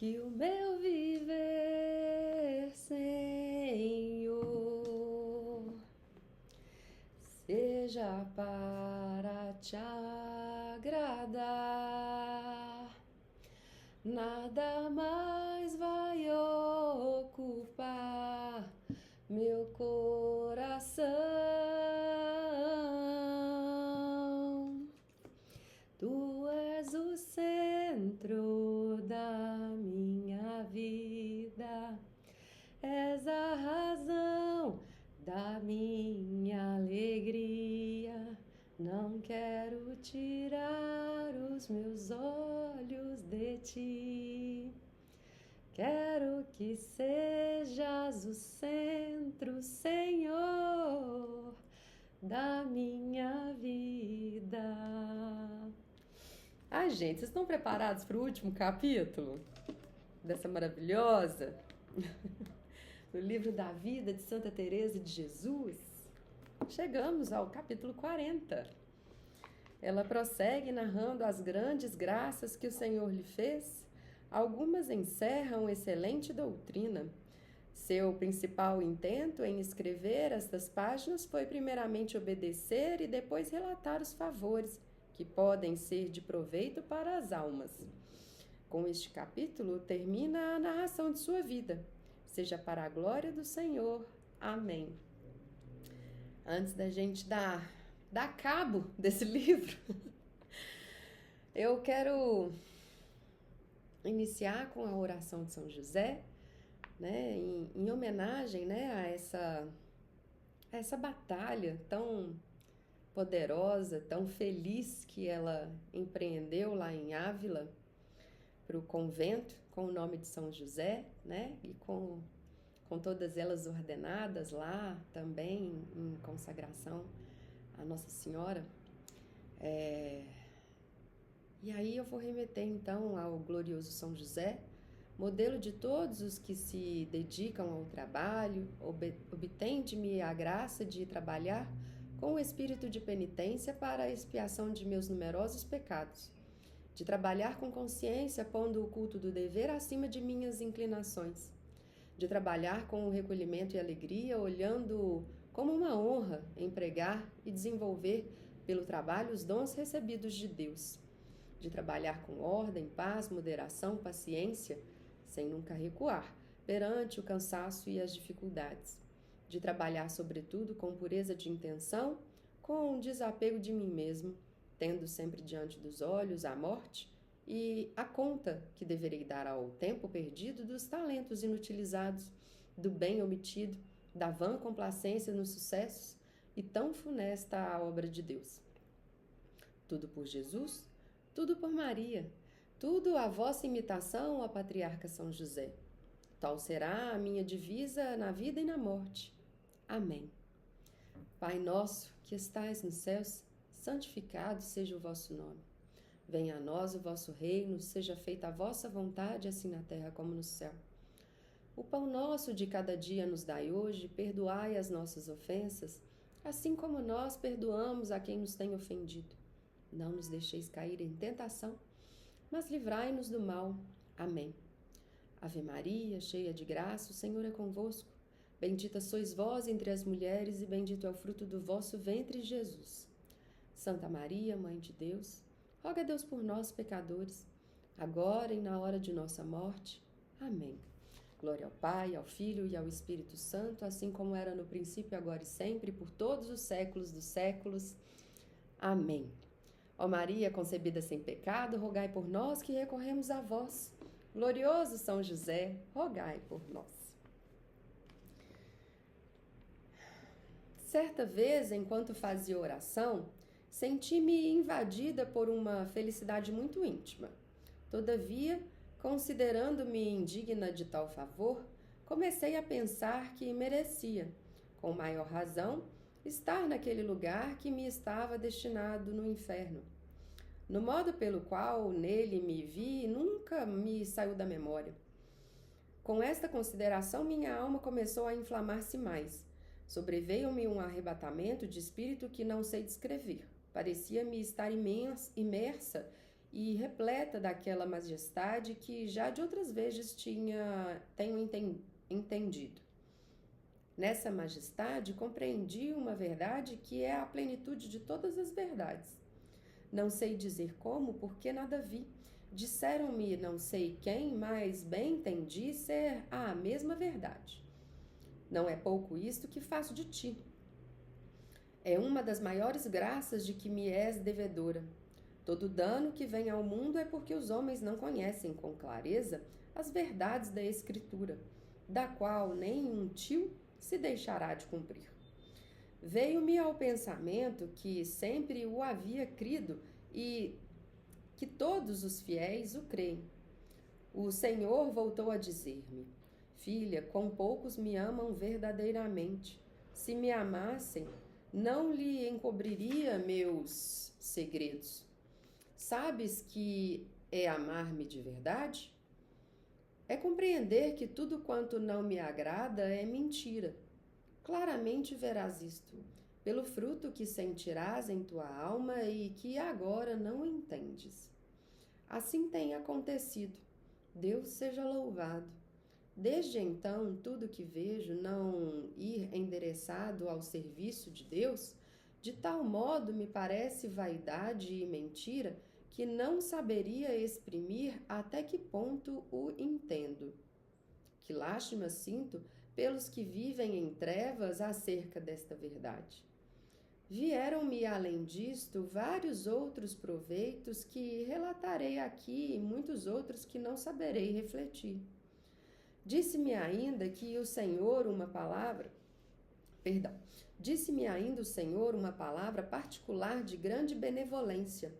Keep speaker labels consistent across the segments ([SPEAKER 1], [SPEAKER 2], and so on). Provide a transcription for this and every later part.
[SPEAKER 1] que o meu viver, Senhor, seja para te agradar. Nada mais vai ocupar meu coração. Tu és o centro da minha vida, és a razão da minha alegria. Não quero tirar os meus olhos de ti. Quero que sejas o centro, Senhor, da minha vida. Ai, gente, vocês estão preparados para o último capítulo dessa maravilhosa do livro da vida de Santa Teresa de Jesus? Chegamos ao capítulo 40. Ela prossegue narrando as grandes graças que o Senhor lhe fez. Algumas encerram excelente doutrina. Seu principal intento em escrever estas páginas foi primeiramente obedecer e depois relatar os favores que podem ser de proveito para as almas. Com este capítulo termina a narração de sua vida. Seja para a glória do Senhor. Amém. Antes da gente dar cabo desse livro, eu quero iniciar com a oração de São José, né, em homenagem, né, a essa batalha tão poderosa, tão feliz que ela empreendeu lá em Ávila, para o convento, com o nome de São José, né, e com todas elas ordenadas lá também em consagração a Nossa Senhora. E aí eu vou remeter então ao glorioso São José, modelo de todos os que se dedicam ao trabalho. Obtende-me a graça de trabalhar com o espírito de penitência para a expiação de meus numerosos pecados, de trabalhar com consciência, pondo o culto do dever acima de minhas inclinações, de trabalhar com o recolhimento e alegria, olhando como uma honra empregar e desenvolver pelo trabalho os dons recebidos de Deus, de trabalhar com ordem, paz, moderação, paciência, sem nunca recuar perante o cansaço e as dificuldades, de trabalhar sobretudo com pureza de intenção, com desapego de mim mesmo, tendo sempre diante dos olhos a morte e a conta que deverei dar ao tempo perdido dos talentos inutilizados, do bem omitido, da vã complacência nos sucessos e tão funesta a obra de Deus. Tudo por Jesus, tudo por Maria, tudo a vossa imitação, ó Patriarca São José. Tal será a minha divisa na vida e na morte. Amém. Pai nosso, que estais nos céus, santificado seja o vosso nome. Venha a nós o vosso reino, seja feita a vossa vontade, assim na terra como no céu. O pão nosso de cada dia nos dai hoje, perdoai as nossas ofensas, assim como nós perdoamos a quem nos tem ofendido. Não nos deixeis cair em tentação, mas livrai-nos do mal. Amém. Ave Maria, cheia de graça, o Senhor é convosco. Bendita sois vós entre as mulheres e bendito é o fruto do vosso ventre, Jesus. Santa Maria, Mãe de Deus, roga a Deus por nós, pecadores, agora e na hora de nossa morte. Amém. Glória ao Pai, ao Filho e ao Espírito Santo, assim como era no princípio, agora e sempre, por todos os séculos dos séculos. Amém. Ó Maria, concebida sem pecado, rogai por nós que recorremos a vós. Glorioso São José, rogai por nós. Certa vez, enquanto fazia oração, senti-me invadida por uma felicidade muito íntima. Todavia, considerando-me indigna de tal favor, comecei a pensar que merecia, com maior razão, estar naquele lugar que me estava destinado no inferno. No modo pelo qual nele me vi, nunca me saiu da memória. Com esta consideração, minha alma começou a inflamar-se mais. Sobreveio-me um arrebatamento de espírito que não sei descrever. Parecia-me estar imersa e repleta daquela majestade que já de outras vezes tenho entendido. Nessa majestade compreendi uma verdade que é a plenitude de todas as verdades. Não sei dizer como, porque nada vi. Disseram-me não sei quem, mas bem entendi ser a mesma verdade. Não é pouco isto que faço de ti. É uma das maiores graças de que me és devedora. Todo dano que vem ao mundo é porque os homens não conhecem com clareza as verdades da Escritura, da qual nem um tio se deixará de cumprir. Veio-me ao pensamento que sempre o havia crido e que todos os fiéis o creem. O Senhor voltou a dizer-me: Filha, quão poucos me amam verdadeiramente. Se me amassem, não lhe encobriria meus segredos. Sabes que é amar-me de verdade? É compreender que tudo quanto não me agrada é mentira. Claramente verás isto, pelo fruto que sentirás em tua alma e que agora não entendes. Assim tem acontecido. Deus seja louvado. Desde então, tudo que vejo não ir endereçado ao serviço de Deus, de tal modo me parece vaidade e mentira que não saberia exprimir até que ponto o entendo. Que lástima sinto pelos que vivem em trevas acerca desta verdade. Vieram-me, além disto, vários outros proveitos que relatarei aqui e muitos outros que não saberei refletir. Disse-me ainda o Senhor uma palavra particular de grande benevolência.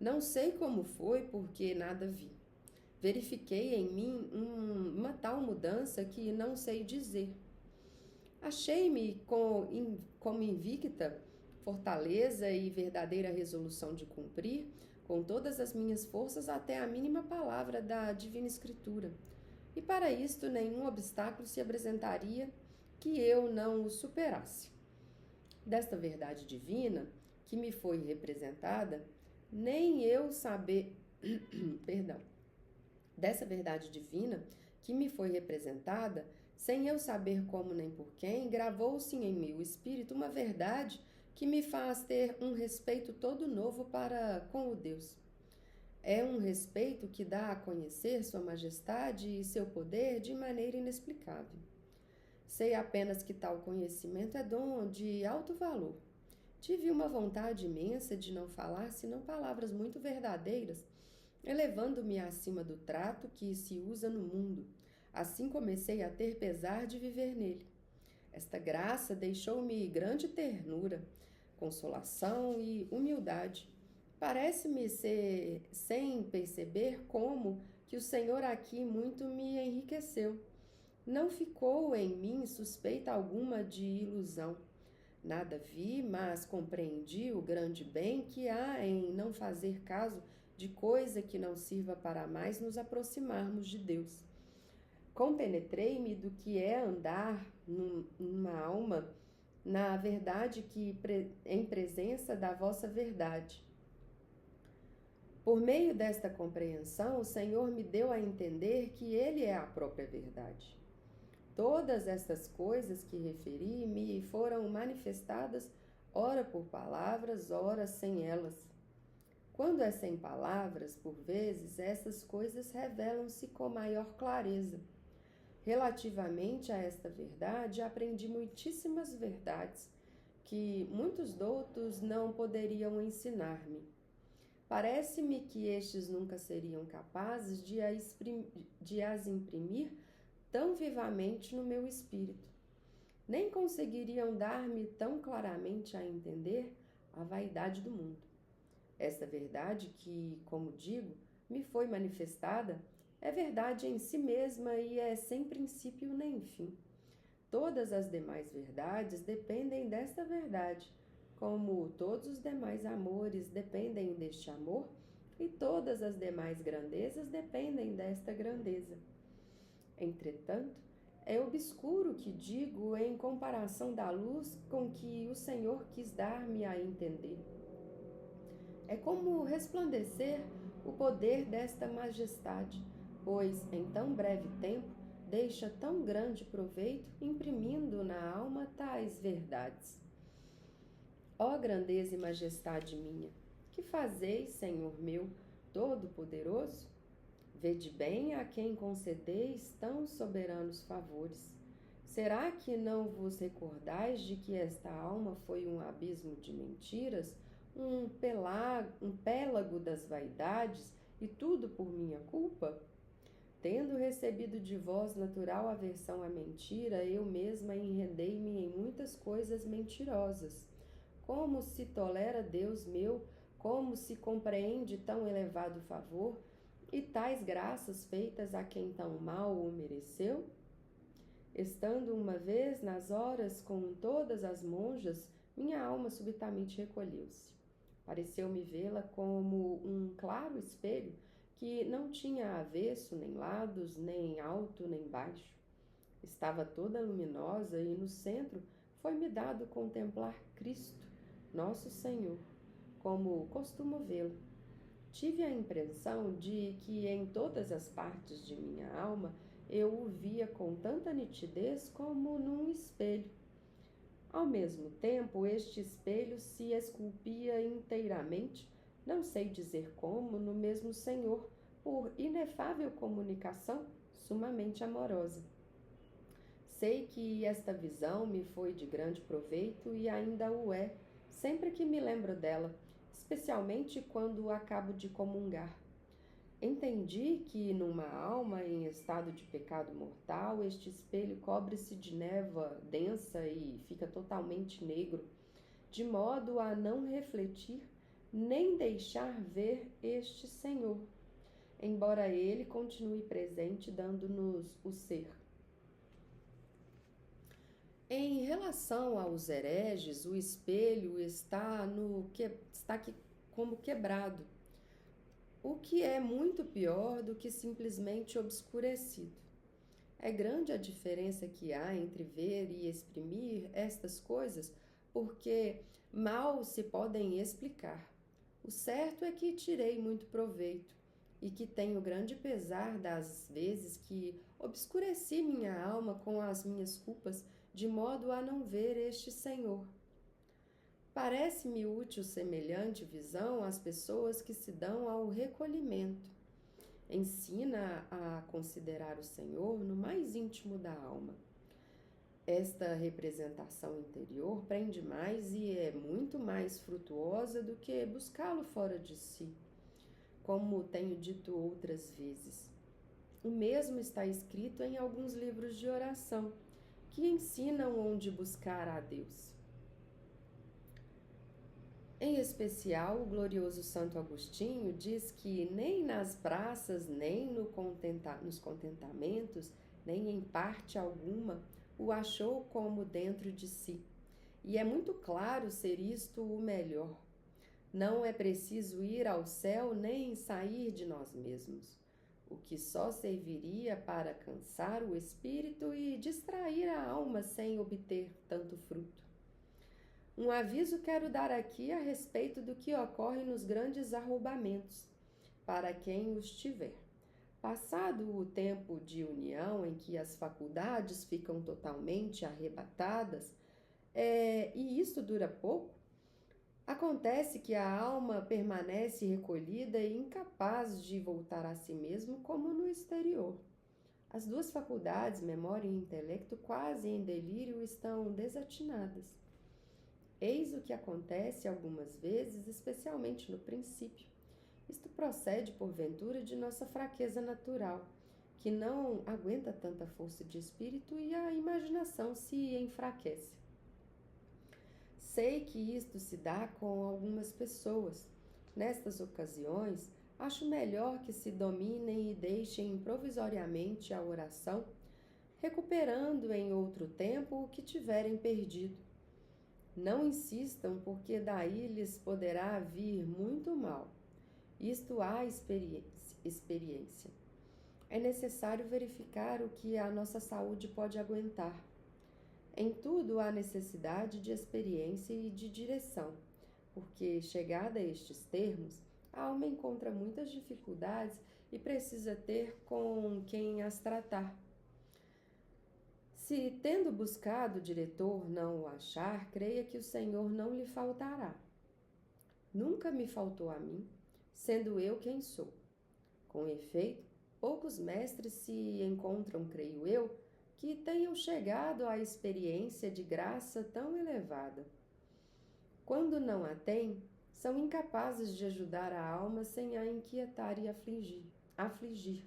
[SPEAKER 1] Não sei como foi, porque nada vi. Verifiquei em mim uma tal mudança que não sei dizer. Achei-me como invicta, fortaleza e verdadeira resolução de cumprir, com todas as minhas forças, até a mínima palavra da Divina Escritura. E para isto nenhum obstáculo se apresentaria que eu não o superasse. Desta verdade divina que me foi representada, nem eu saber... Perdão. Dessa verdade divina que me foi representada, sem eu saber como nem por quem, gravou-se em meu espírito uma verdade que me faz ter um respeito todo novo para com o Deus. É um respeito que dá a conhecer sua majestade e seu poder de maneira inexplicável. Sei apenas que tal conhecimento é dom de alto valor. Tive uma vontade imensa de não falar senão palavras muito verdadeiras, elevando-me acima do trato que se usa no mundo. Assim comecei a ter pesar de viver nele. Esta graça deixou-me grande ternura, consolação e humildade. Parece-me ser, sem perceber como, que o Senhor aqui muito me enriqueceu. Não ficou em mim suspeita alguma de ilusão. Nada vi, mas compreendi o grande bem que há em não fazer caso de coisa que não sirva para mais nos aproximarmos de Deus. Compenetrei-me do que é andar numa alma na verdade em presença da vossa verdade. Por meio desta compreensão, o Senhor me deu a entender que Ele é a própria verdade. Todas estas coisas que referi me foram manifestadas, ora por palavras, ora sem elas. Quando é sem palavras, por vezes, essas coisas revelam-se com maior clareza. Relativamente a esta verdade, aprendi muitíssimas verdades que muitos doutos não poderiam ensinar-me. Parece-me que estes nunca seriam capazes de as imprimir tão vivamente no meu espírito. Nem conseguiriam dar-me tão claramente a entender a vaidade do mundo. Esta verdade que, como digo, me foi manifestada, é verdade em si mesma e é sem princípio nem fim. Todas as demais verdades dependem desta verdade, como todos os demais amores dependem deste amor, e todas as demais grandezas dependem desta grandeza. Entretanto, é obscuro o que digo em comparação da luz com que o Senhor quis dar-me a entender. É como resplandecer o poder desta majestade, pois em tão breve tempo deixa tão grande proveito, imprimindo na alma tais verdades. Ó grandeza e majestade minha, que fazeis, Senhor meu, Todo-Poderoso? Vede bem a quem concedeis tão soberanos favores. Será que não vos recordais de que esta alma foi um abismo de mentiras, um pélago das vaidades, e tudo por minha culpa? Tendo recebido de vós natural aversão à mentira, eu mesma enredei-me em muitas coisas mentirosas. Como se tolera Deus meu, como se compreende tão elevado favor, e tais graças feitas a quem tão mal o mereceu? Estando uma vez nas horas com todas as monjas, minha alma subitamente recolheu-se. Pareceu-me vê-la como um claro espelho que não tinha avesso, nem lados, nem alto, nem baixo. Estava toda luminosa e no centro foi-me dado contemplar Cristo, nosso Senhor, como costumo vê-lo. Tive a impressão de que em todas as partes de minha alma eu o via com tanta nitidez como num espelho. Ao mesmo tempo, este espelho se esculpia inteiramente, não sei dizer como, no mesmo Senhor, por inefável comunicação sumamente amorosa. Sei que esta visão me foi de grande proveito e ainda o é, sempre que me lembro dela, especialmente quando acabo de comungar. Entendi que numa alma em estado de pecado mortal, este espelho cobre-se de névoa densa e fica totalmente negro, de modo a não refletir nem deixar ver este Senhor, embora ele continue presente dando-nos o ser. Em relação aos hereges, o espelho está aqui como quebrado, o que é muito pior do que simplesmente obscurecido. É grande a diferença que há entre ver e exprimir estas coisas, porque mal se podem explicar. O certo é que tirei muito proveito e que tenho grande pesar das vezes que obscureci minha alma com as minhas culpas, de modo a não ver este Senhor. Parece-me útil semelhante visão às pessoas que se dão ao recolhimento. Ensina a considerar o Senhor no mais íntimo da alma. Esta representação interior prende mais e é muito mais frutuosa do que buscá-lo fora de si, como tenho dito outras vezes. O mesmo está escrito em alguns livros de oração, que ensinam onde buscar a Deus. Em especial, o glorioso Santo Agostinho diz que nem nas praças, nem nos contentamentos, nem em parte alguma, o achou como dentro de si. E é muito claro ser isto o melhor. Não é preciso ir ao céu nem sair de nós mesmos, o que só serviria para cansar o espírito e distrair a alma sem obter tanto fruto. Um aviso quero dar aqui a respeito do que ocorre nos grandes arroubamentos, para quem os tiver. Passado o tempo de união em que as faculdades ficam totalmente arrebatadas, e isso dura pouco, acontece que a alma permanece recolhida e incapaz de voltar a si mesmo como no exterior. As duas faculdades, memória e intelecto, quase em delírio, estão desatinadas. Eis o que acontece algumas vezes, especialmente no princípio. Isto procede, porventura, de nossa fraqueza natural, que não aguenta tanta força de espírito e a imaginação se enfraquece. Sei que isto se dá com algumas pessoas. Nestas ocasiões, acho melhor que se dominem e deixem provisoriamente a oração, recuperando em outro tempo o que tiverem perdido. Não insistam, porque daí lhes poderá vir muito mal. Isto há experiência. É necessário verificar o que a nossa saúde pode aguentar. Em tudo há necessidade de experiência e de direção, porque, chegada a estes termos, a alma encontra muitas dificuldades e precisa ter com quem as tratar. Se, tendo buscado o diretor, não o achar, creia que o Senhor não lhe faltará. Nunca me faltou a mim, sendo eu quem sou. Com efeito, poucos mestres se encontram, creio eu, que tenham chegado à experiência de graça tão elevada. Quando não a têm, são incapazes de ajudar a alma sem a inquietar e afligir.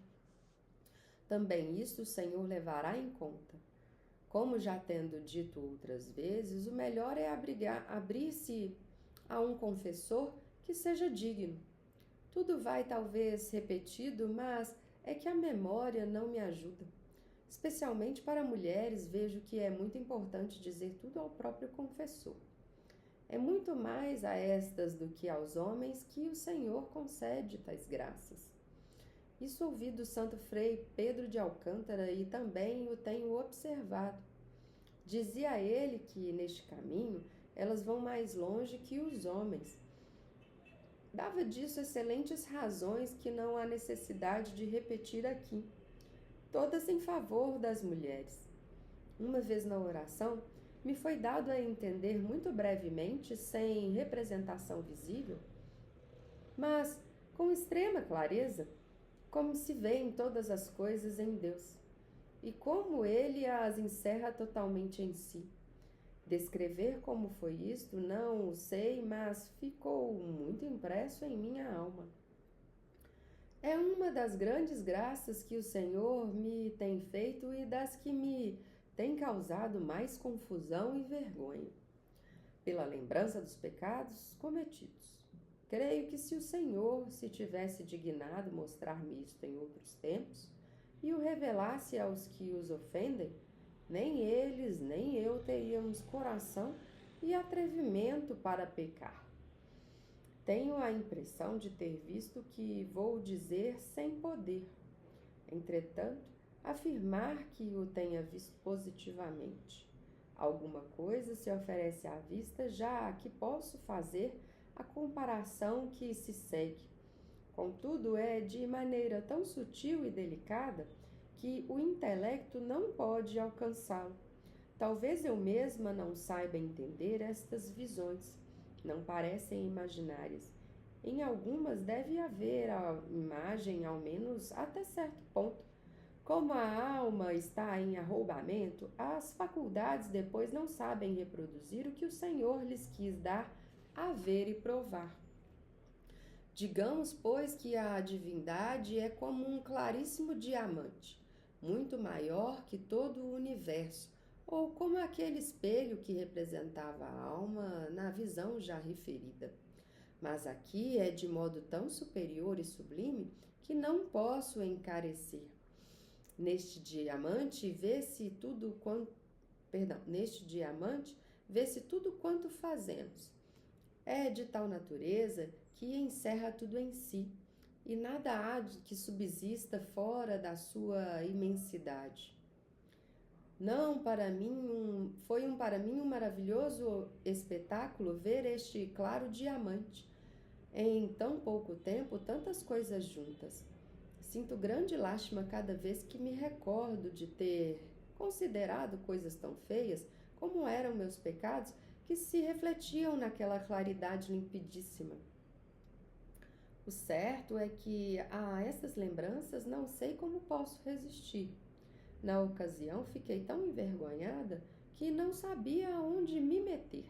[SPEAKER 1] Também isso o Senhor levará em conta. Como já tendo dito outras vezes, o melhor é abrir-se a um confessor que seja digno. Tudo vai talvez repetido, mas é que a memória não me ajuda. Especialmente para mulheres, vejo que é muito importante dizer tudo ao próprio confessor. É muito mais a estas do que aos homens que o Senhor concede tais graças. Isso ouvi do santo Frei Pedro de Alcântara e também o tenho observado. Dizia ele que, neste caminho, elas vão mais longe que os homens. Dava disso excelentes razões que não há necessidade de repetir aqui, todas em favor das mulheres. Uma vez na oração, me foi dado a entender muito brevemente, sem representação visível, mas com extrema clareza, como se vê em todas as coisas em Deus, e como Ele as encerra totalmente em si. Descrever como foi isto, não o sei, mas ficou muito impresso em minha alma. É uma das grandes graças que o Senhor me tem feito e das que me tem causado mais confusão e vergonha, pela lembrança dos pecados cometidos. Creio que se o Senhor se tivesse dignado mostrar-me isto em outros tempos e o revelasse aos que os ofendem, nem eles nem eu teríamos coração e atrevimento para pecar. Tenho a impressão de ter visto o que vou dizer sem poder. Entretanto, afirmar que o tenha visto positivamente. Alguma coisa se oferece à vista, já que posso fazer a comparação que se segue. Contudo, é de maneira tão sutil e delicada que o intelecto não pode alcançá-lo. Talvez eu mesma não saiba entender estas visões. Não parecem imaginárias. Em algumas deve haver a imagem, ao menos até certo ponto. Como a alma está em arroubamento, as faculdades depois não sabem reproduzir o que o Senhor lhes quis dar a ver e provar. Digamos, pois, que a divindade é como um claríssimo diamante, muito maior que todo o universo, ou como aquele espelho que representava a alma na visão já referida. Mas aqui é de modo tão superior e sublime que não posso encarecer. Neste diamante vê-se tudo quanto fazemos. É de tal natureza que encerra tudo em si, e nada há que subsista fora da sua imensidade. Foi para mim um maravilhoso espetáculo ver este claro diamante. Em tão pouco tempo, tantas coisas juntas. Sinto grande lástima cada vez que me recordo de ter considerado coisas tão feias como eram meus pecados, que se refletiam naquela claridade limpidíssima. O certo é que a essas lembranças não sei como posso resistir. Na ocasião fiquei tão envergonhada que não sabia aonde me meter.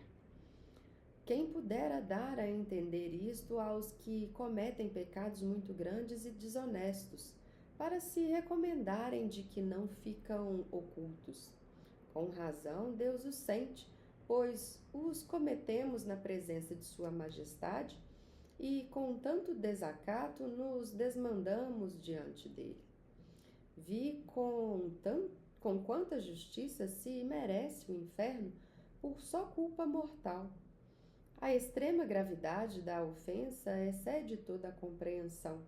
[SPEAKER 1] Quem pudera dar a entender isto aos que cometem pecados muito grandes e desonestos, para se recomendarem de que não ficam ocultos? Com razão, Deus os sente, pois os cometemos na presença de Sua Majestade e com tanto desacato nos desmandamos diante dele. Vi com quanta justiça se merece o inferno por só culpa mortal. A extrema gravidade da ofensa excede toda a compreensão.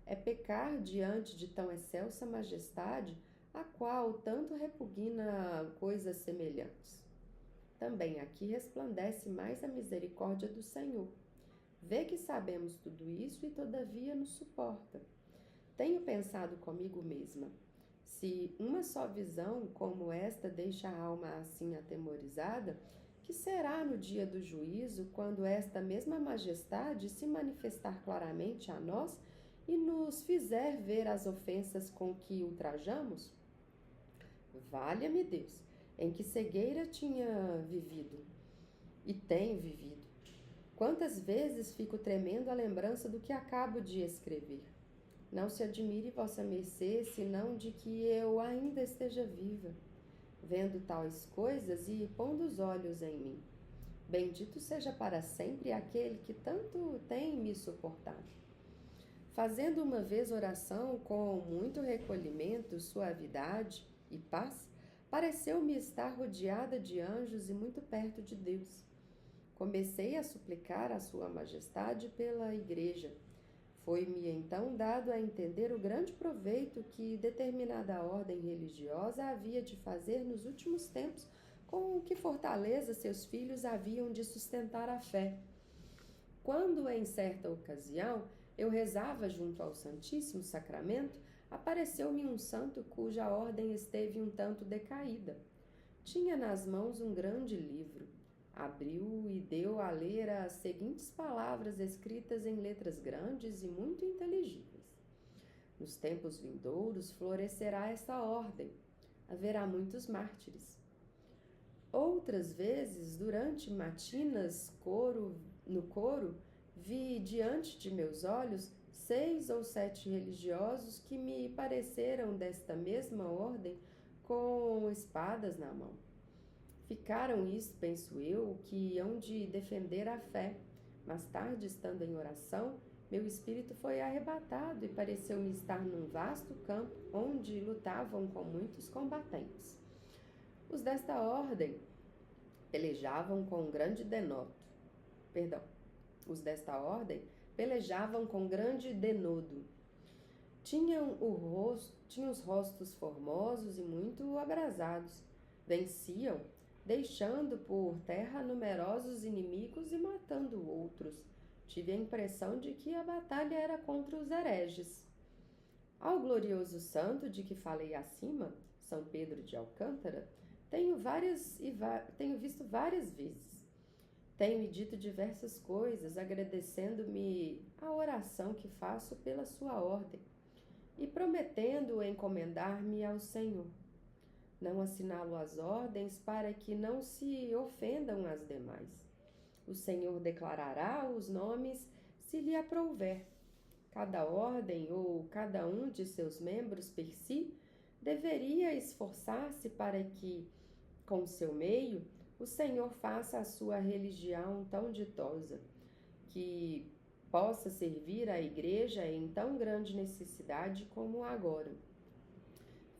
[SPEAKER 1] É pecar diante de tão excelsa majestade, a qual tanto repugna coisas semelhantes. Também aqui resplandece mais a misericórdia do Senhor. Vê que sabemos tudo isso e todavia nos suporta. Tenho pensado comigo mesma. Se uma só visão como esta deixa a alma assim atemorizada, que será no dia do juízo, quando esta mesma majestade se manifestar claramente a nós e nos fizer ver as ofensas com que ultrajamos? Valha-me Deus, em que cegueira tinha vivido e tenho vivido. Quantas vezes fico tremendo à lembrança do que acabo de escrever. Não se admire vossa mercê, senão de que eu ainda esteja viva, vendo tais coisas e pondo os olhos em mim. Bendito seja para sempre aquele que tanto tem me suportado. Fazendo uma vez oração com muito recolhimento, suavidade e paz, pareceu-me estar rodeada de anjos e muito perto de Deus. Comecei a suplicar a Sua Majestade pela Igreja. Foi-me então dado a entender o grande proveito que determinada ordem religiosa havia de fazer nos últimos tempos, com que fortaleza seus filhos haviam de sustentar a fé. Quando, em certa ocasião, eu rezava junto ao Santíssimo Sacramento, apareceu-me um santo cuja ordem esteve um tanto decaída. Tinha nas mãos um grande livro. Abriu e deu a ler as seguintes palavras escritas em letras grandes e muito inteligíveis. Nos tempos vindouros florescerá essa ordem. Haverá muitos mártires. Outras vezes, durante matinas no coro, vi diante de meus olhos 6 ou 7 religiosos que me pareceram desta mesma ordem com espadas na mão. Ficaram isto, penso eu, que hão de defender a fé. Mais tarde, estando em oração, meu espírito foi arrebatado e pareceu-me estar num vasto campo onde lutavam com muitos combatentes. Os desta ordem pelejavam com grande denodo. Tinham os rostos formosos e muito abrasados. Venciam, deixando por terra numerosos inimigos e matando outros. Tive a impressão de que a batalha era contra os hereges. Ao glorioso santo de que falei acima, São Pedro de Alcântara, tenho visto várias vezes. Tem-me dito diversas coisas, agradecendo-me a oração que faço pela sua ordem e prometendo encomendar-me ao Senhor. Não assinalo as ordens para que não se ofendam as demais. O Senhor declarará os nomes se lhe aprouver. Cada ordem ou cada um de seus membros per si deveria esforçar-se para que, com seu meio, o Senhor faça a sua religião tão ditosa, que possa servir à Igreja em tão grande necessidade como agora.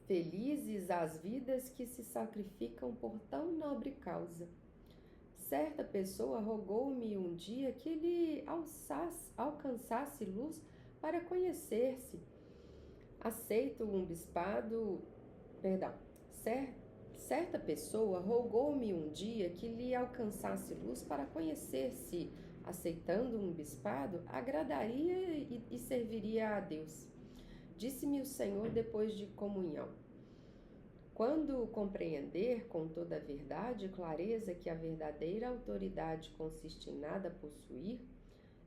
[SPEAKER 1] Felizes as vidas que se sacrificam por tão nobre causa. Certa pessoa rogou-me um dia que lhe alcançasse luz para conhecer-se. Certa pessoa rogou-me um dia que lhe alcançasse luz para conhecer se, aceitando um bispado, agradaria e serviria a Deus. Disse-me o Senhor depois de comunhão: quando compreender com toda a verdade e clareza que a verdadeira autoridade consiste em nada possuir,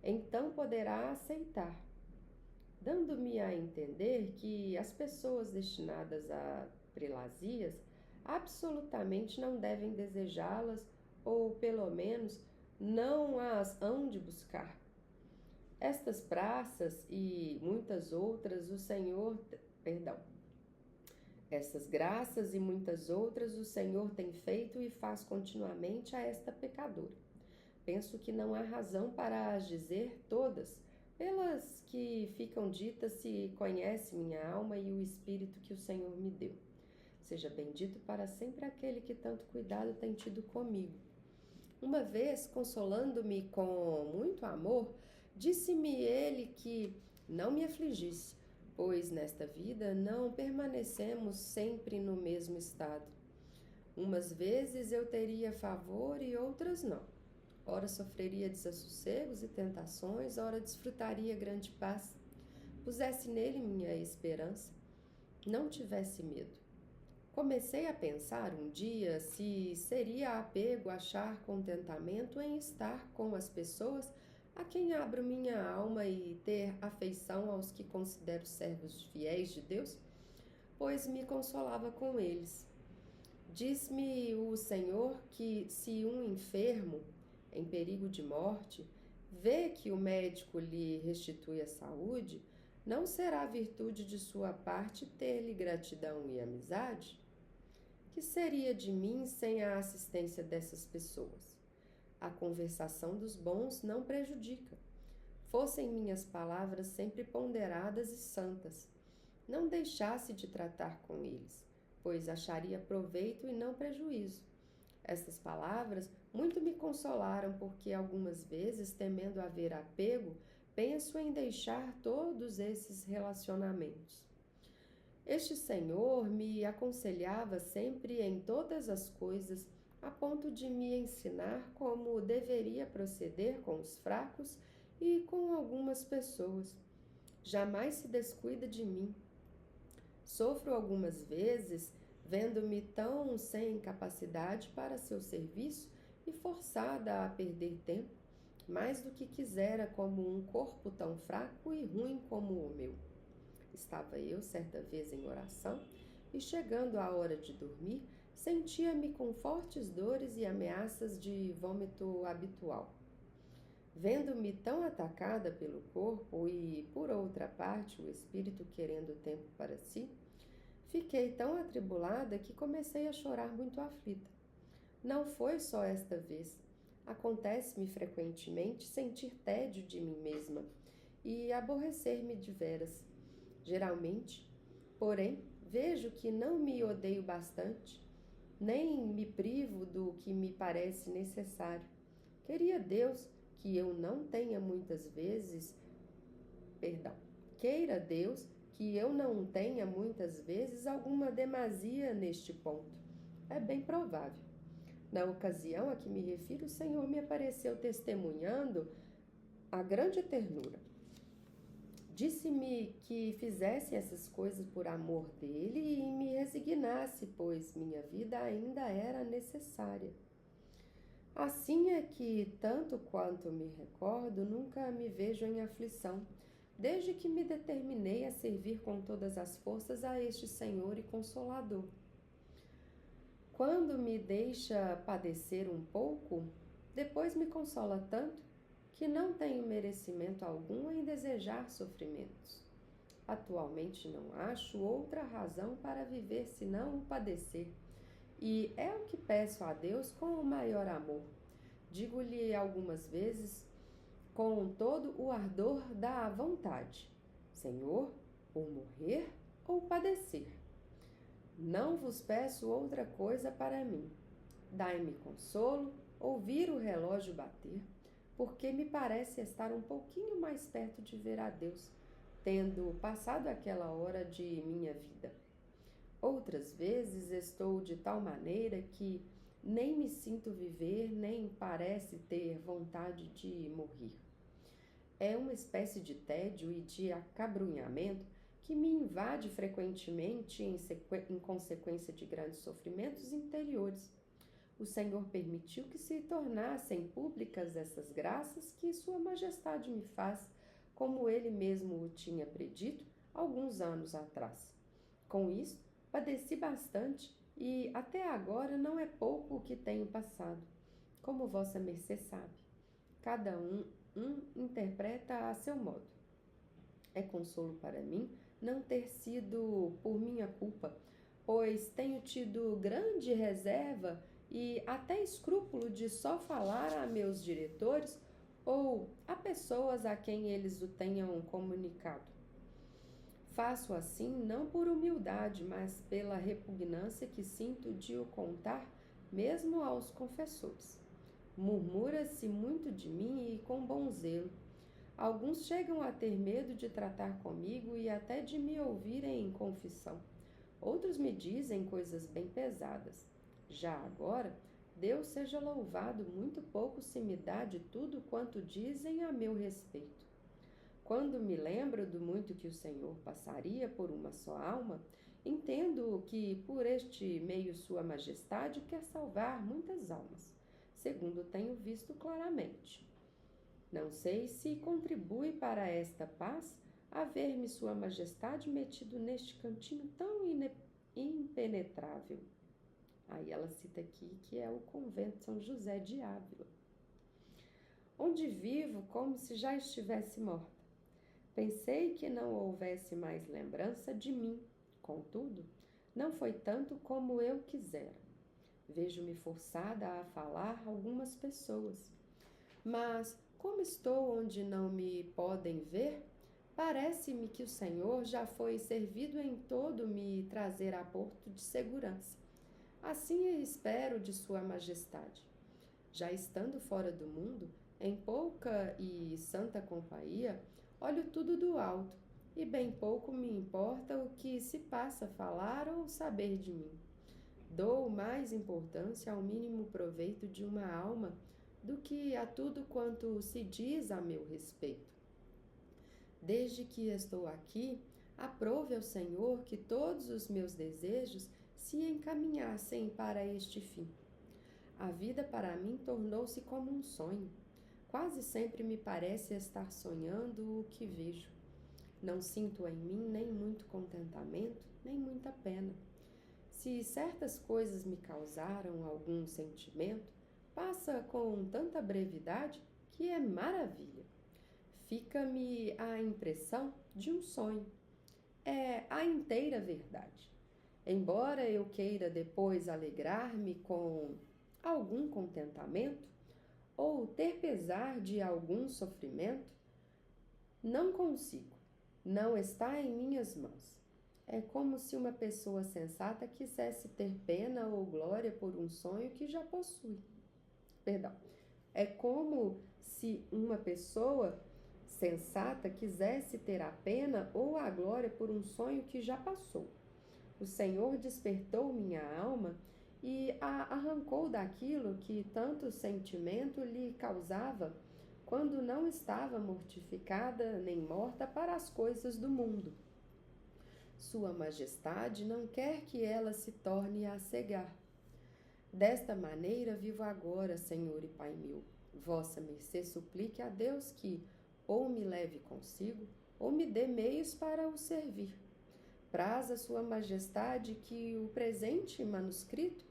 [SPEAKER 1] então poderá aceitar, dando-me a entender que as pessoas destinadas a prelazias absolutamente não devem desejá-las, ou pelo menos não as hão de buscar. Estas graças e muitas outras o Senhor tem feito e faz continuamente a esta pecadora. Penso que não há razão para as dizer todas, pelas que ficam ditas se conhece minha alma e o espírito que o Senhor me deu. Seja bendito para sempre aquele que tanto cuidado tem tido comigo. Uma vez, consolando-me com muito amor, disse-me ele que não me afligisse, pois nesta vida não permanecemos sempre no mesmo estado. Umas vezes eu teria favor e outras não. Ora sofreria desassossegos e tentações, ora desfrutaria grande paz. Pusesse nele minha esperança, não tivesse medo. Comecei a pensar um dia se seria apego achar contentamento em estar com as pessoas a quem abro minha alma e ter afeição aos que considero servos fiéis de Deus, pois me consolava com eles. Diz-me o Senhor que se um enfermo, em perigo de morte, vê que o médico lhe restitui a saúde, não será virtude de sua parte ter-lhe gratidão e amizade? Que seria de mim sem a assistência dessas pessoas? A conversação dos bons não prejudica. Fossem minhas palavras sempre ponderadas e santas. Não deixasse de tratar com eles, pois acharia proveito e não prejuízo. Estas palavras muito me consolaram, porque algumas vezes, temendo haver apego, penso em deixar todos esses relacionamentos. Este Senhor me aconselhava sempre em todas as coisas, a ponto de me ensinar como deveria proceder com os fracos e com algumas pessoas. Jamais se descuida de mim. Sofro algumas vezes, vendo-me tão sem capacidade para seu serviço e forçada a perder tempo, mais do que quisera, como um corpo tão fraco e ruim como o meu. Estava eu certa vez em oração e, chegando a hora de dormir, sentia-me com fortes dores e ameaças de vômito habitual. Vendo-me tão atacada pelo corpo e, por outra parte, o espírito querendo tempo para si, fiquei tão atribulada que comecei a chorar muito aflita. Não foi só esta vez. Acontece-me frequentemente sentir tédio de mim mesma e aborrecer-me de veras. Geralmente, porém, vejo que não me odeio bastante, nem me privo do que me parece necessário. Queira Deus que eu não tenha muitas vezes alguma demasia neste ponto. É bem provável. Na ocasião a que me refiro, o Senhor me apareceu testemunhando a grande ternura. Disse-me que fizesse essas coisas por amor dele e me resignasse, pois minha vida ainda era necessária. Assim é que, tanto quanto me recordo, nunca me vejo em aflição, desde que me determinei a servir com todas as forças a este Senhor e Consolador. Quando me deixa padecer um pouco, depois me consola tanto que não tenho merecimento algum em desejar sofrimentos. Atualmente não acho outra razão para viver senão o padecer, e é o que peço a Deus com o maior amor. Digo-lhe algumas vezes, com todo o ardor da vontade: Senhor, ou morrer ou padecer. Não vos peço outra coisa para mim. Dai-me consolo, ouvir o relógio bater, porque me parece estar um pouquinho mais perto de ver a Deus, tendo passado aquela hora de minha vida. Outras vezes estou de tal maneira que nem me sinto viver, nem parece ter vontade de morrer. É uma espécie de tédio e de acabrunhamento que me invade frequentemente em consequência de grandes sofrimentos interiores. O Senhor permitiu que se tornassem públicas essas graças que Sua Majestade me faz, como Ele mesmo o tinha predito alguns anos atrás. Com isso, padeci bastante e até agora não é pouco o que tenho passado, como Vossa Mercê sabe. Cada um interpreta a seu modo. É consolo para mim não ter sido por minha culpa, pois tenho tido grande reserva e até escrúpulo de só falar a meus diretores ou a pessoas a quem eles o tenham comunicado. Faço assim não por humildade, mas pela repugnância que sinto de o contar mesmo aos confessores. Murmura-se muito de mim e com bom zelo. Alguns chegam a ter medo de tratar comigo e até de me ouvirem em confissão. Outros me dizem coisas bem pesadas. Já agora, Deus seja louvado, muito pouco se me dá de tudo quanto dizem a meu respeito. Quando me lembro do muito que o Senhor passaria por uma só alma, entendo que por este meio Sua Majestade quer salvar muitas almas, segundo tenho visto claramente. Não sei se contribui para esta paz haver-me Sua Majestade metido neste cantinho tão impenetrável. Aí ela cita aqui que é o convento São José de Ávila, onde vivo como se já estivesse morta. Pensei que não houvesse mais lembrança de mim, contudo, não foi tanto como eu quisera. Vejo-me forçada a falar a algumas pessoas, mas como estou onde não me podem ver, parece-me que o Senhor já foi servido em todo me trazer a porto de segurança. Assim espero de Sua Majestade. Já estando fora do mundo, em pouca e santa companhia, olho tudo do alto, e bem pouco me importa o que se passa a falar ou saber de mim. Dou mais importância ao mínimo proveito de uma alma do que a tudo quanto se diz a meu respeito. Desde que estou aqui, aprove ao Senhor que todos os meus desejos se encaminhassem para este fim. A vida para mim tornou-se como um sonho. Quase sempre me parece estar sonhando o que vejo. Não sinto em mim nem muito contentamento, nem muita pena. Se certas coisas me causaram algum sentimento, passa com tanta brevidade que é maravilha. Fica-me a impressão de um sonho. É a inteira verdade. Embora eu queira depois alegrar-me com algum contentamento ou ter pesar de algum sofrimento, não consigo, não está em minhas mãos. É como se uma pessoa sensata quisesse ter pena ou glória por um sonho que já possui. É como se uma pessoa sensata quisesse ter a pena ou a glória por um sonho que já passou. O Senhor despertou minha alma e a arrancou daquilo que tanto sentimento lhe causava quando não estava mortificada nem morta para as coisas do mundo. Sua Majestade não quer que ela se torne a cegar. Desta maneira vivo agora, Senhor e Pai meu. Vossa mercê suplique a Deus que ou me leve consigo, ou me dê meios para o servir. Praz a Sua Majestade que o presente manuscrito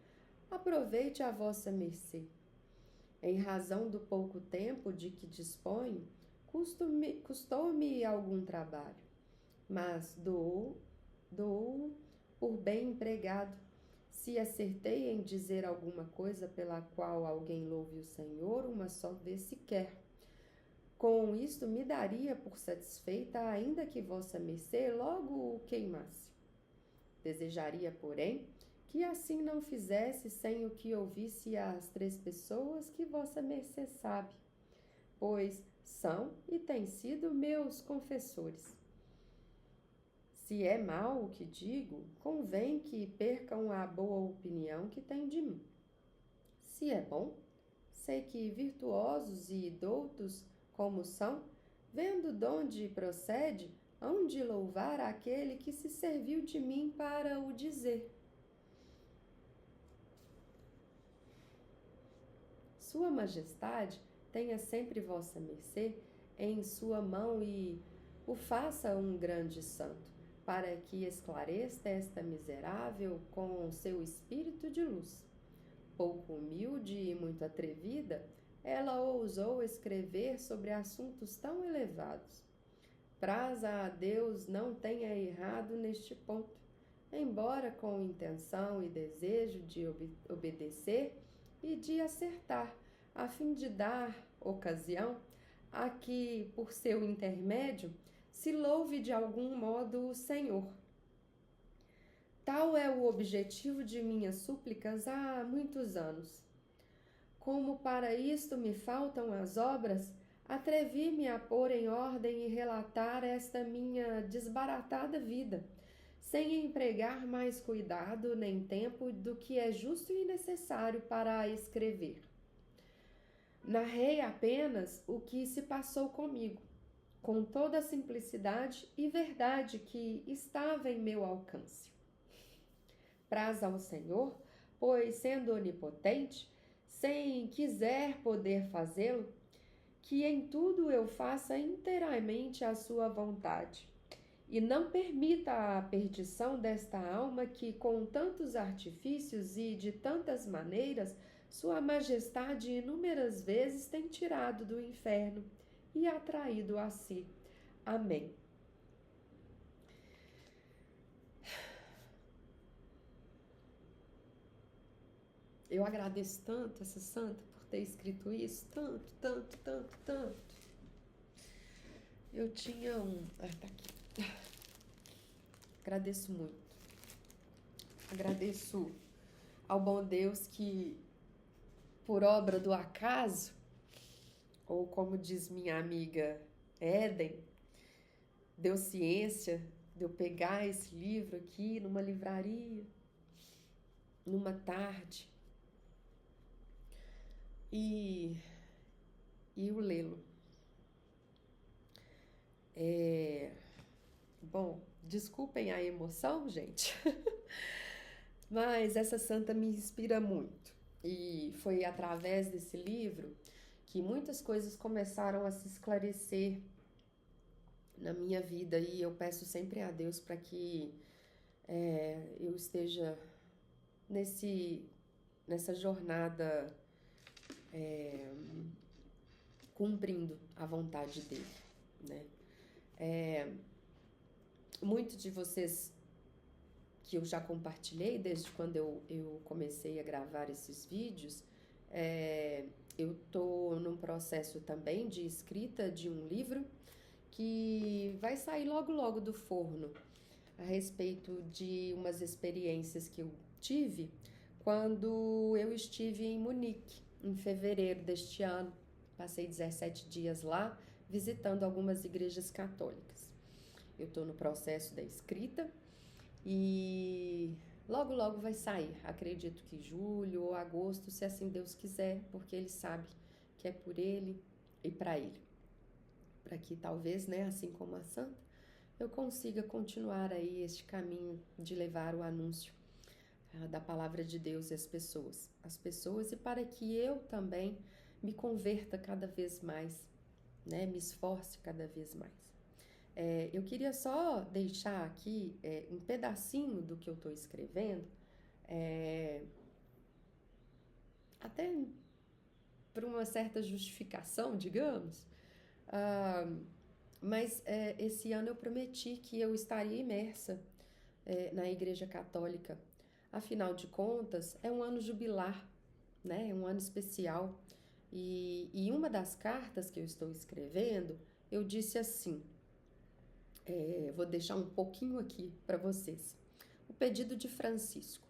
[SPEAKER 1] aproveite a vossa mercê. Em razão do pouco tempo de que disponho, custou-me algum trabalho, mas dou por bem empregado. Se acertei em dizer alguma coisa pela qual alguém louve o Senhor uma só vez sequer, com isto me daria por satisfeita, ainda que vossa mercê logo o queimasse. Desejaria, porém, que assim não fizesse sem o que ouvisse as 3 pessoas que vossa mercê sabe, pois são e têm sido meus confessores. Se é mal o que digo, convém que percam a boa opinião que têm de mim. Se é bom, sei que virtuosos e doutos como são, vendo donde procede, hão de louvar aquele que se serviu de mim para o dizer. Sua Majestade tenha sempre vossa mercê em sua mão e o faça um grande santo, para que esclareça esta miserável com seu espírito de luz. Pouco humilde e muito atrevida, ela ousou escrever sobre assuntos tão elevados. Praz a Deus não tenha errado neste ponto, embora com intenção e desejo de obedecer e de acertar, a fim de dar ocasião a que, por seu intermédio, se louve de algum modo o Senhor. Tal é o objetivo de minhas súplicas há muitos anos. Como para isto me faltam as obras, atrevi-me a pôr em ordem e relatar esta minha desbaratada vida, sem empregar mais cuidado nem tempo do que é justo e necessário para escrever. Narrei apenas o que se passou comigo, com toda a simplicidade e verdade que estava em meu alcance. Praz ao Senhor, pois, sendo onipotente, sem quiser poder fazê-lo, que em tudo eu faça inteiramente a sua vontade, e não permita a perdição desta alma que, com tantos artifícios e de tantas maneiras, sua majestade inúmeras vezes tem tirado do inferno e atraído a si. Amém. Eu agradeço tanto essa santa por ter escrito isso, tanto, tanto, tanto, tanto. Eu tinha tá aqui. Agradeço muito. Agradeço ao bom Deus que, por obra do acaso, ou como diz minha amiga Éden, deu ciência de eu pegar esse livro aqui numa livraria, numa tarde, e o lê-lo. Bom, desculpem a emoção, gente, mas essa santa me inspira muito. E foi através desse livro que muitas coisas começaram a se esclarecer na minha vida, e eu peço sempre a Deus para que eu esteja nessa jornada cumprindo a vontade dele, né? Muitos de vocês que eu já compartilhei desde quando eu comecei a gravar esses vídeos, eu tô num processo também de escrita de um livro que vai sair logo logo do forno, a respeito de umas experiências que eu tive quando eu estive em Munique, em fevereiro deste ano. Passei 17 dias lá, visitando algumas igrejas católicas. Eu estou no processo da escrita e logo logo vai sair. Acredito que julho ou agosto, se assim Deus quiser, porque Ele sabe que é por Ele e para Ele. Para que talvez, né, assim como a santa, eu consiga continuar aí este caminho de levar o anúncio da palavra de Deus às pessoas, e para que eu também me converta cada vez mais, né, me esforce cada vez mais. Eu queria só deixar aqui um pedacinho do que eu estou escrevendo, até por uma certa justificação, digamos, mas esse ano eu prometi que eu estaria imersa na Igreja Católica. Afinal de contas, é um ano jubilar, né? É um ano especial. E uma das cartas que eu estou escrevendo, eu disse assim, vou deixar um pouquinho aqui para vocês. O pedido de Francisco.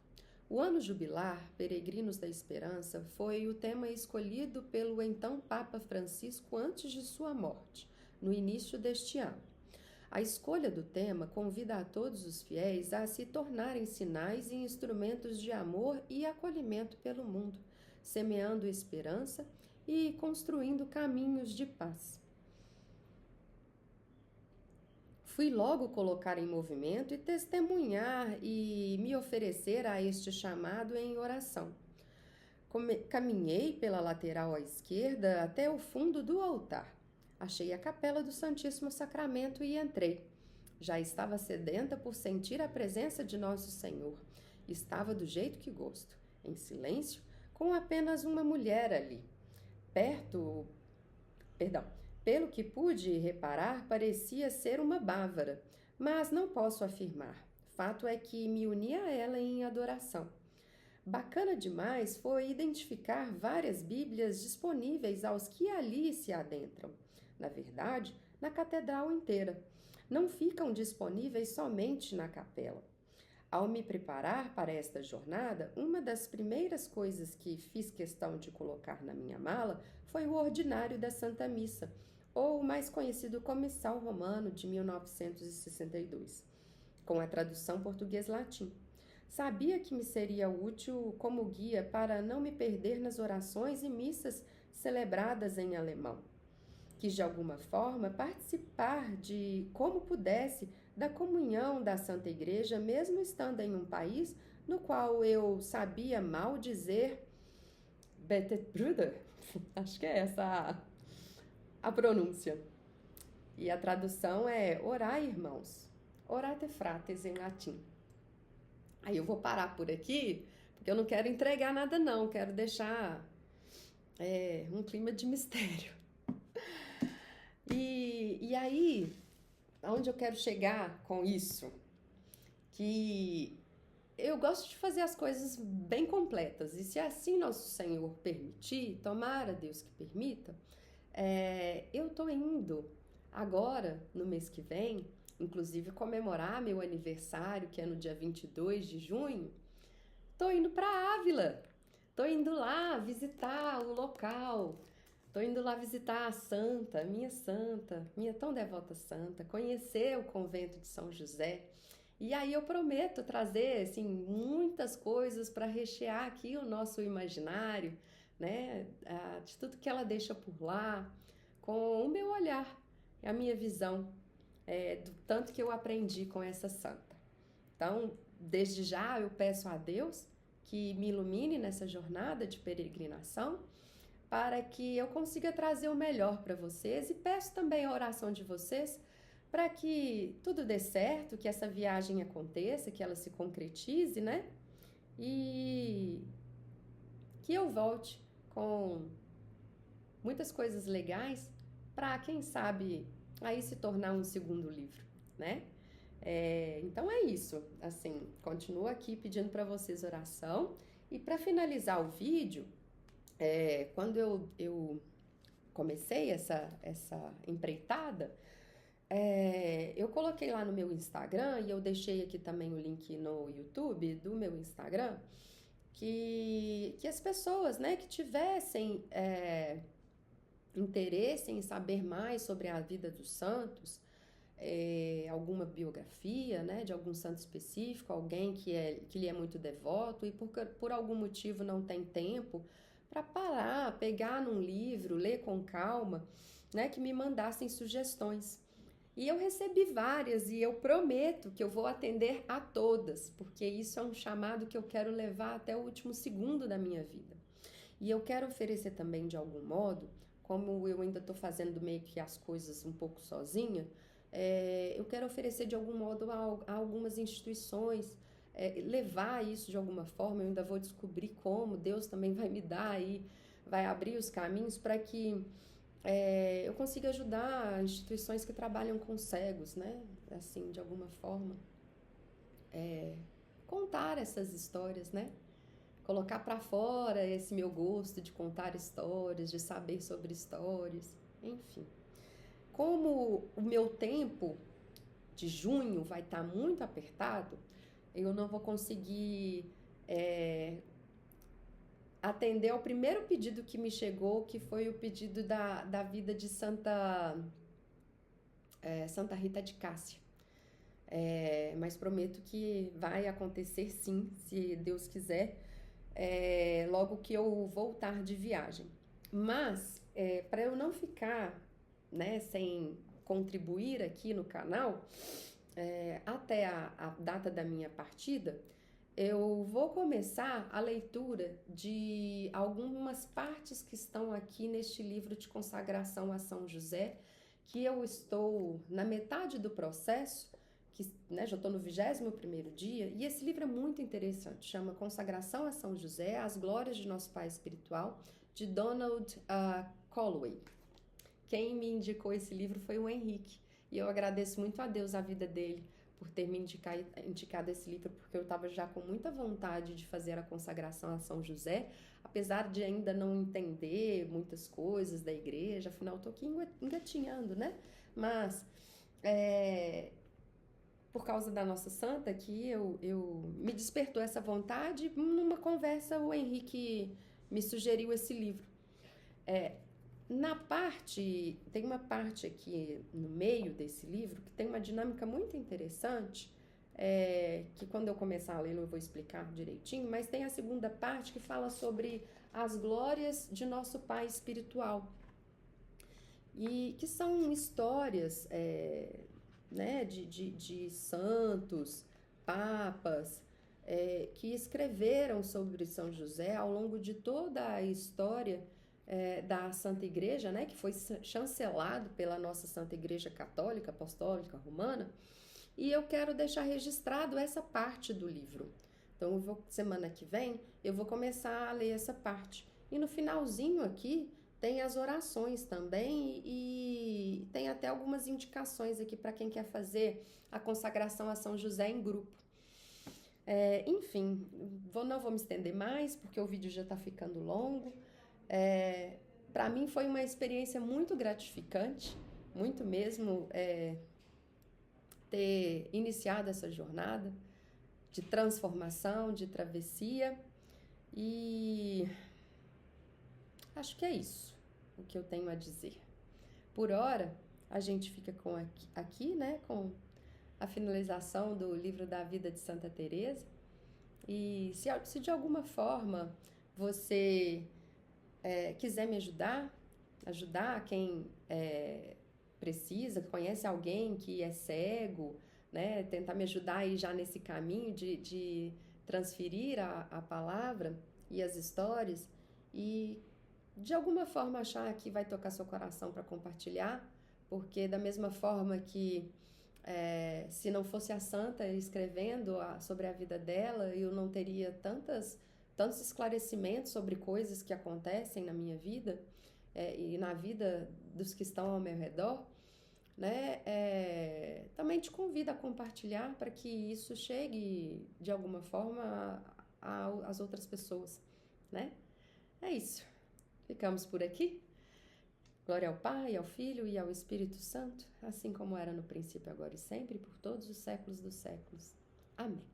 [SPEAKER 1] O ano jubilar, Peregrinos da Esperança, foi o tema escolhido pelo então Papa Francisco antes de sua morte, no início deste ano. A escolha do tema convida a todos os fiéis a se tornarem sinais e instrumentos de amor e acolhimento pelo mundo, semeando esperança e construindo caminhos de paz. Fui logo colocar em movimento e testemunhar e me oferecer a este chamado em oração. Caminhei pela lateral à esquerda até o fundo do altar. Achei a capela do Santíssimo Sacramento e entrei. Já estava sedenta por sentir a presença de Nosso Senhor. Estava do jeito que gosto, em silêncio, com apenas uma mulher ali. Pelo que pude reparar, parecia ser uma bávara, mas não posso afirmar. Fato é que me uni a ela em adoração. Bacana demais foi identificar várias Bíblias disponíveis aos que ali se adentram. Na verdade, na catedral inteira. Não ficam disponíveis somente na capela. Ao me preparar para esta jornada, uma das primeiras coisas que fiz questão de colocar na minha mala foi o ordinário da Santa Missa, ou o mais conhecido como Missal Romano de 1962. com a tradução português-latim. Sabia que me seria útil como guia para não me perder nas orações e missas celebradas em alemão. Quis de alguma forma participar de como pudesse da comunhão da Santa Igreja, mesmo estando em um país no qual eu sabia mal dizer Betet Brüder, acho que é essa a pronúncia. E a tradução é orai, irmãos, orate frates em latim. Aí eu vou parar por aqui, porque eu não quero entregar nada não, quero deixar um clima de mistério. E aí, aonde eu quero chegar com isso? Que eu gosto de fazer as coisas bem completas, e se assim nosso Senhor permitir, tomara Deus que permita, eu tô indo agora, no mês que vem, inclusive comemorar meu aniversário, que é no dia 22 de junho, tô indo para Ávila, tô indo lá visitar o local, tô indo lá visitar a santa, minha tão devota santa, conhecer o convento de São José. E aí eu prometo trazer assim muitas coisas para rechear aqui o nosso imaginário, né? De tudo que ela deixa por lá, com o meu olhar, a minha visão, do tanto que eu aprendi com essa santa. Então, desde já eu peço a Deus que me ilumine nessa jornada de peregrinação, para que eu consiga trazer o melhor para vocês, e peço também a oração de vocês para que tudo dê certo, que essa viagem aconteça, que ela se concretize, né? E que eu volte com muitas coisas legais para, quem sabe, aí se tornar um segundo livro, né? Então é isso, assim, continuo aqui pedindo para vocês oração. E para finalizar o vídeo, quando eu comecei essa empreitada, eu coloquei lá no meu Instagram, e eu deixei aqui também o link no YouTube do meu Instagram, que as pessoas, né, que tivessem interesse em saber mais sobre a vida dos santos, alguma biografia, né, de algum santo específico, alguém que lhe é muito devoto e por algum motivo não tem tempo para parar, pegar num livro, ler com calma, né, que me mandassem sugestões. E eu recebi várias, e eu prometo que eu vou atender a todas, porque isso é um chamado que eu quero levar até o último segundo da minha vida. E eu quero oferecer também, de algum modo, como eu ainda estou fazendo meio que as coisas um pouco sozinha, eu quero oferecer de algum modo a algumas instituições, levar isso de alguma forma. Eu ainda vou descobrir como, Deus também vai me dar aí, vai abrir os caminhos para que eu consigo ajudar instituições que trabalham com cegos, né? Assim, de alguma forma, contar essas histórias, né? Colocar para fora esse meu gosto de contar histórias, de saber sobre histórias, enfim. Como o meu tempo de junho vai estar muito apertado, eu não vou conseguir atender ao primeiro pedido que me chegou, que foi o pedido da vida de Santa Rita de Cássia. Mas prometo que vai acontecer sim, se Deus quiser, logo que eu voltar de viagem. Mas, para eu não ficar, né, sem contribuir aqui no canal, até a data da minha partida, eu vou começar a leitura de algumas partes que estão aqui neste livro de consagração a São José, que eu estou na metade do processo, que, né, já estou no 21º dia, e esse livro é muito interessante, chama Consagração a São José, As Glórias de Nosso Pai Espiritual, de Donald Calloway. Quem me indicou esse livro foi o Henrique, e eu agradeço muito a Deus a vida dele por ter me indicado esse livro, porque eu estava já com muita vontade de fazer a consagração a São José, apesar de ainda não entender muitas coisas da igreja, afinal estou aqui engatinhando, né? Mas, por causa da nossa santa, que eu me despertou essa vontade. Numa conversa, o Henrique me sugeriu esse livro. Tem uma parte aqui no meio desse livro que tem uma dinâmica muito interessante, que quando eu começar a lê-lo eu vou explicar direitinho, mas tem a segunda parte que fala sobre as glórias de nosso Pai espiritual. E que são histórias né, de santos, papas, que escreveram sobre São José ao longo de toda a história da Santa Igreja, né, que foi chancelado pela nossa Santa Igreja Católica, Apostólica, Romana, e eu quero deixar registrado essa parte do livro. Então, semana que vem, eu vou começar a ler essa parte. E no finalzinho aqui, tem as orações também e tem até algumas indicações aqui para quem quer fazer a consagração a São José em grupo. Enfim, não vou me estender mais porque o vídeo já está ficando longo. Para mim foi uma experiência muito gratificante, muito mesmo, ter iniciado essa jornada de transformação, de travessia, e acho que é isso o que eu tenho a dizer. Por hora, a gente fica aqui, né, com a finalização do livro da vida de Santa Teresa. E se de alguma forma você quiser me ajudar quem precisa, conhece alguém que é cego, né, tentar me ajudar aí já nesse caminho de transferir a palavra e as histórias, e de alguma forma achar que vai tocar seu coração para compartilhar, porque da mesma forma que se não fosse a santa escrevendo sobre a vida dela, eu não teria tantos esclarecimentos sobre coisas que acontecem na minha vida e na vida dos que estão ao meu redor, né? Também te convido a compartilhar para que isso chegue de alguma forma às outras pessoas, né? É isso. Ficamos por aqui. Glória ao Pai, ao Filho e ao Espírito Santo, assim como era no princípio, agora e sempre, por todos os séculos dos séculos. Amém.